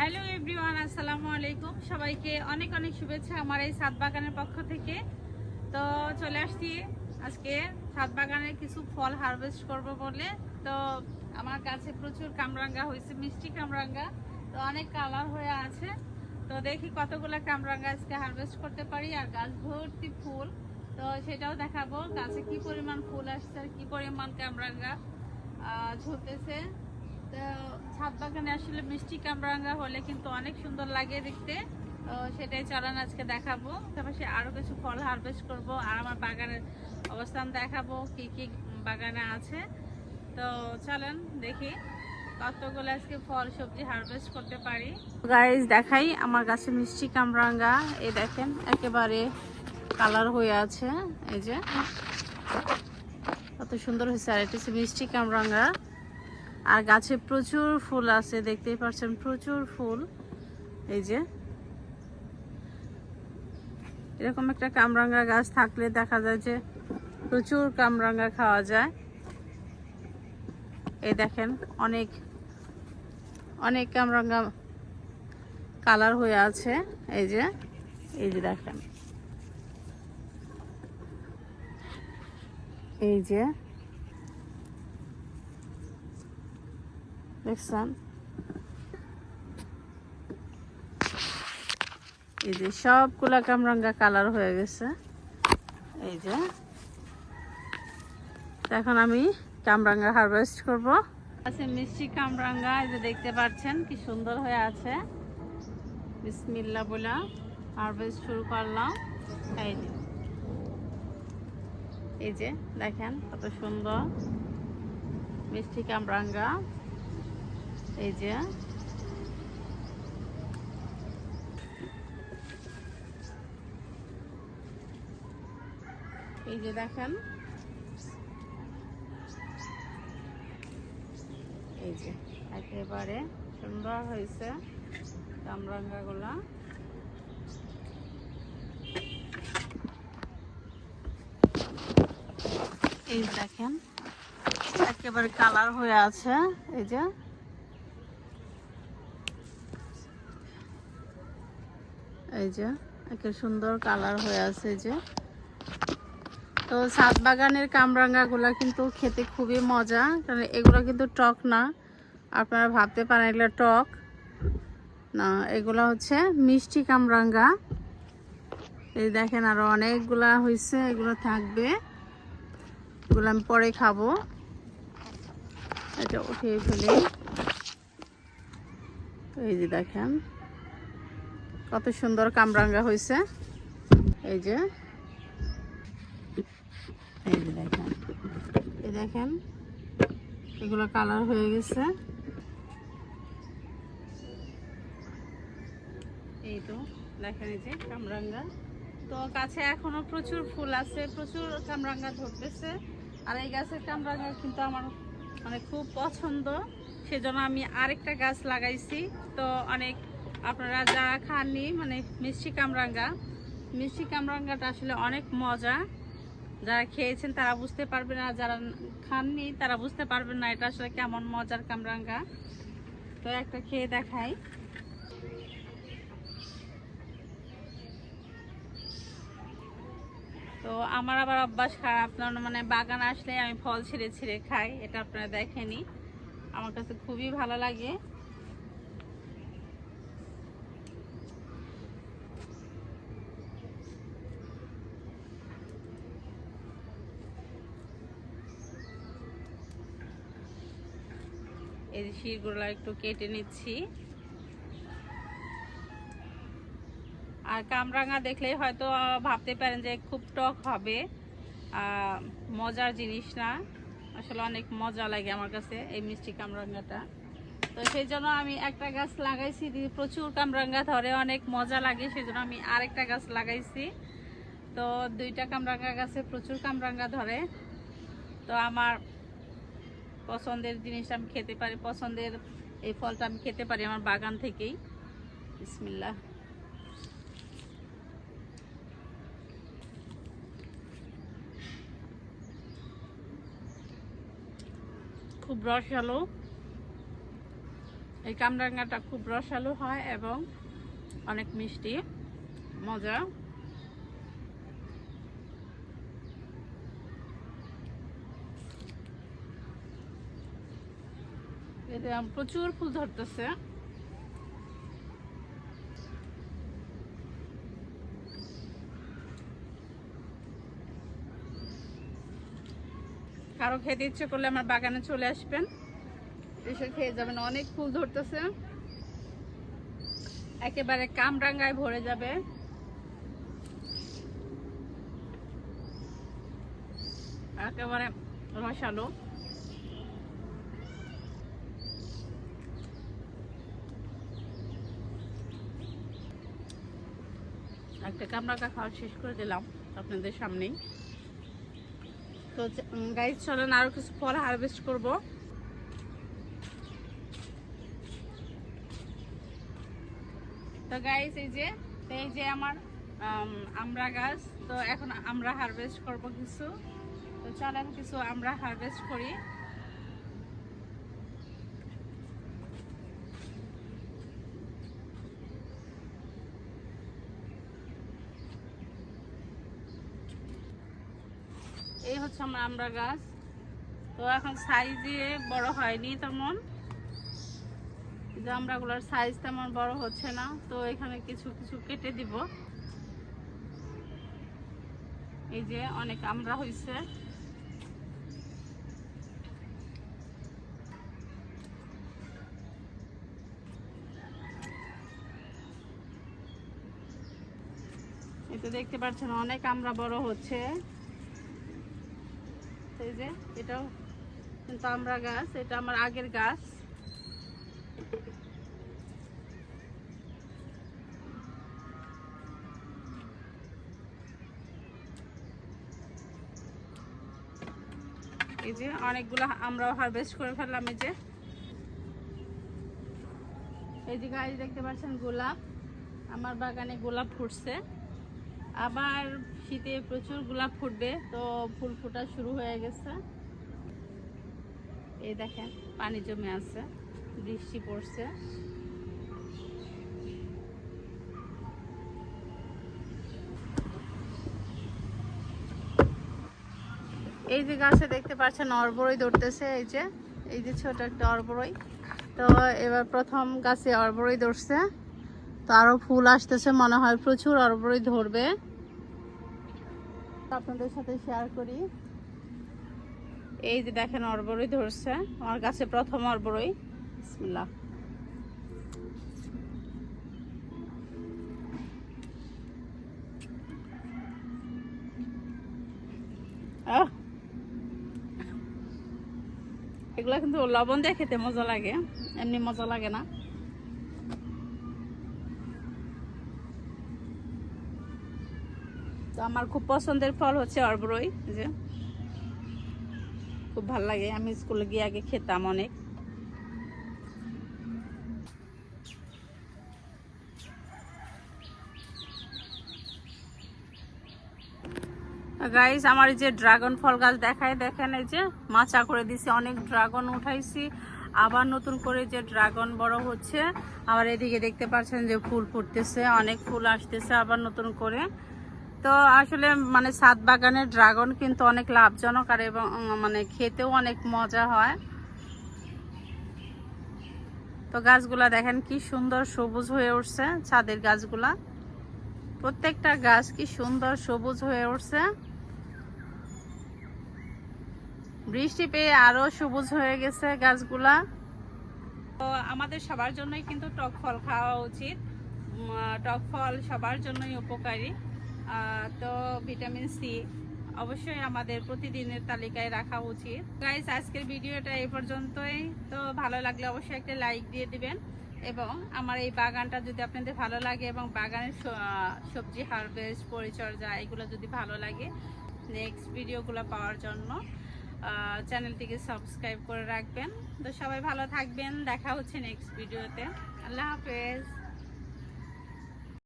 Hello everyone, আসসালামু আলাইকুম। সবাইকে অনেক অনেক শুভেচ্ছা আমার এই ছাদ বাগানের পক্ষ থেকে। তো চলে আসছি আজকে ছাদ বাগানে কিছু ফল হারভেস্ট করব বলে। তো আমার কাছে প্রচুর কামরাঙ্গা হয়েছে, মিষ্টি কামরাঙ্গা। তো অনেক কালার হয়ে আছে। তো দেখি কতগুলো কামরাঙ্গা আজকে হারভেস্ট করতে পারি। আর গাছ ভর্তি ফুল, তো সেটাও দেখাবো গাছে কি পরিমাণ ফুল আসছে আর কি পরিমাণ কামরাঙ্গা ঝুলতেছে। তো ছাদ বাগানে আসলে মিষ্টি কামরাঙ্গা হলে কিন্তু অনেক সুন্দর লাগে দেখতে। তো সেটাই চলেন আজকে দেখাবো। তারপরে আরো কিছু ফল হারভেস্ট করব আর আমার বাগানের অবস্থান দেখাবো কি কি বাগানে আছে। তো চলেন দেখি কতগুলো আজকে ফল সবজি হারভেস্ট করতে পারি। গাইস দেখাই আমার গাছে মিষ্টি কামরাঙ্গা। এই দেখেন একেবারে কালার হয়ে আছে, এই যে কত সুন্দর হয়েছে। আর এটা হচ্ছে মিষ্টি কামরাঙ্গা। আর গাছে প্রচুর ফুল আছে, দেখতেই পাচ্ছেন প্রচুর ফুল। এই যে এরকম একটা কামরাঙ্গা গাছ থাকলে দেখা যায় যে প্রচুর কামরাঙ্গা খাওয়া যায়। এই দেখেন অনেক অনেক কামরাঙ্গা কালার হয়ে আছে। এই যে দেখেন, এই যে দেখছেন, এই যে সবগুলা কামরাঙ্গা কালার হয়ে গেছে। এই যে এখন আমি কামরাঙ্গা হারভেস্ট করব। আছে মিষ্টি কামরাঙ্গা, এই যে দেখতে পাচ্ছেন কি সুন্দর হয়ে আছে। বিসমিল্লাহ বলে হারভেস্ট শুরু করলাম। এই যে দেখেন কত সুন্দর মিষ্টি কামরাঙ্গা। এই যে দেখেন, এই যে একেবারে সুন্দর হয়েছে কামরাঙ্গা গুলা। এই দেখেন একেবারে কালার হয়ে আছে। এই যে একে সুন্দর কালার হয়ে আছে। এই যে তো ছাদ বাগানের কামরাঙ্গা গুলা কিন্তু খেতে খুবই মজা, কারণ এগুলো কিন্তু টক না। আপনারা ভাবতে পারেন এগুলো টক না, এগুলো হচ্ছে মিষ্টি কামরাঙ্গা। এই দেখেন আরো অনেকগুলা হয়েছে, এগুলো থাকবে, এগুলো আমি পরে খাবো। এটা উঠিয়ে ফেলি। এই যে দেখেন কত সুন্দর কামরাঙ্গা হয়েছে। এই যে দেখেন এগুলো কালার হয়ে গেছে। এই তো দেখেন এই যে কামরাঙ্গা। তো গাছে এখনো প্রচুর ফুল আছে, প্রচুর কামরাঙ্গা ধরতেছে। আর এই গাছের কামরাঙ্গা কিন্তু আমার মানে খুব পছন্দ, সেজন্য আমি আরেকটা গাছ লাগাইছি। তো অনেক আপনারা যারা খাননি মানে মিষ্টি কামরাঙ্গাটা আসলে অনেক মজা। যারা খেয়েছেন তারা বুঝতে পারবেন, আর যারা খাননি তারা বুঝতে পারবেন না এটা আসলে কেমন মজার কামরাঙ্গা। তো একটা খেয়ে দেখাই। তো আমার আবার অভ্যাস খারাপ, মানে বাগান আসলে আমি ফল ছিঁড়ে ছিঁড়ে খাই, এটা আপনারা দেখেনি। আমার কাছে খুবই ভালো লাগে। এই যে শিরগুলো একটু কেটে নিচ্ছি। আর কামরাঙা দেখলেই হয়তো ভাবতে পারেন যে খুব টক হবে, মজার জিনিস না। আসলে অনেক মজা লাগে আমার কাছে এই মিষ্টি কামরাঙ্গাটা। তো সেই জন্য আমি একটা গাছ লাগাইছি, প্রচুর কামরাঙ্গা ধরে, অনেক মজা লাগে, সেই জন্য আমি আরেকটা গাছ লাগাইছি। তো দুইটা কামরাঙ্গা গাছে প্রচুর কামরাঙ্গা ধরে। তো আমার পছন্দের জিনিসটা আমি খেতে পারি, পছন্দের এই ফলটা আমি খেতে পারি আমার বাগান থেকেই। বিসমিল্লাহ। খুব রসালো, এই কামরাঙ্গাটা খুব রসালো হয় এবং অনেক মিষ্টি মজা। এতে প্রচুর ফুল ধরতেছে। কারো খেতে ইচ্ছে করলে আমার বাগানে চলে আসবেন, এসে খেয়ে যাবেন। অনেক ফুল ধরতেছে, একেবারে কামরাঙ্গায় ভরে যাবে। একেবারে রসালো। একটা কামরাঙ্গা খাওয়া শেষ করে দিলাম আপনাদের সামনেই। তো গাইস চলেন আরো কিছু ফল হারভেস্ট করব। তো গাইস এই যে আমার আমড়া গাছ। তো এখন আমরা হারভেস্ট করব কিছু। তো চলেন কিছু আমরা হারভেস্ট করি। এই হচ্ছে আমার আমড়া গাছ। তো এখন সাইজে বড় হয়নি তেমন, আমড়াগুলোর সাইজ তেমন বড় হচ্ছে না। তো এখানে কিছু কিছু কেটে দিব। এই যে অনেক আমড়া হয়েছে। এটা দেখতে পাচ্ছেন অনেক আমড়া বড় হচ্ছে। এই যে এটাও কিন্তু আমড়া গাছ, এটা আমার আগের গাছ। এই যে অনেকগুলো আমরাও হারভেস্ট করে ফেললাম। এই যে গাছ দেখতে পাচ্ছেন গোলাপ, আমার বাগানে গোলাপ ফুটছে। আবার শীতে প্রচুর গোলাপ ফুটবে, তো ফুল ফোটা শুরু হয়ে গেছে। এই দেখেন পানি জমে আছে, বৃষ্টি পড়ছে। এই যে গাছে দেখতে পাচ্ছেন অর্বরই ধরতেছে। এই যে ছোট একটা অর্বরই। তো এবার প্রথম গাছে অর্বরই ধরছে। তো আরো ফুল আসতেছে, মনে হয় প্রচুর অর্বরই ধরবে। আপনাদের সাথে শেয়ার করি। এই যে দেখেন অর্বরই ধরছে, আমার গাছে প্রথম অর্বরই। বিসমিল্লাহ। এগুলা কিন্তু লবণ দিয়ে খেতে মজা লাগে, এমনি মজা লাগে না। তো আমার খুব পছন্দের ফল হচ্ছে অর্বরই। যে খুব ভালো লাগে, আমি স্কুলে গিয়ে আগে খেতাম অনেক। গাইস আমার এই যে ড্রাগন ফল গাছ দেখায়, দেখেন এই যে মাচা করে দিছি, অনেক ড্রাগন উঠাইছি। আবার নতুন করে যে ড্রাগন বড় হচ্ছে। আবার এদিকে দেখতে পাচ্ছেন যে ফুল ফুটতেছে, অনেক ফুল আসতেছে আবার নতুন করে। তো আসলে মানে ছাদ বাগানের ড্রাগন কিন্তু অনেক লাভজনক, আর এবং মানে খেতেও অনেক মজা হয়। তো গাছগুলা দেখেন কি সুন্দর সবুজ হয়ে উঠছে, ছাদের গাছগুলা প্রত্যেকটা গাছ কি সুন্দর সবুজ হয়ে উঠছে। বৃষ্টি পেয়ে আরো সবুজ হয়ে গেছে গাছগুলা। তো আমাদের সবার জন্যই কিন্তু টক ফল খাওয়া উচিত। টক ফল সবার জন্যই উপকারী। তো ভিটামিন সি অবশ্যই আমাদের প্রতিদিনের তালিকায় রাখা উচিত। গাইস আজকের ভিডিওটা এই পর্যন্তই। তো ভালো লাগলে অবশ্যই একটা লাইক দিয়ে দিবেন, এবং আমার এই বাগানটা যদি আপনাদের ভালো লাগে এবং বাগানের সবজি হারভেস্ট পরিচর্যা এগুলো যদি ভালো লাগে, নেক্সট ভিডিওগুলো পাওয়ার জন্য চ্যানেলটিকে সাবস্ক্রাইব করে রাখবেন। তো সবাই ভালো থাকবেন, দেখা হচ্ছে নেক্সট ভিডিওতে। আল্লাহ হাফেজ।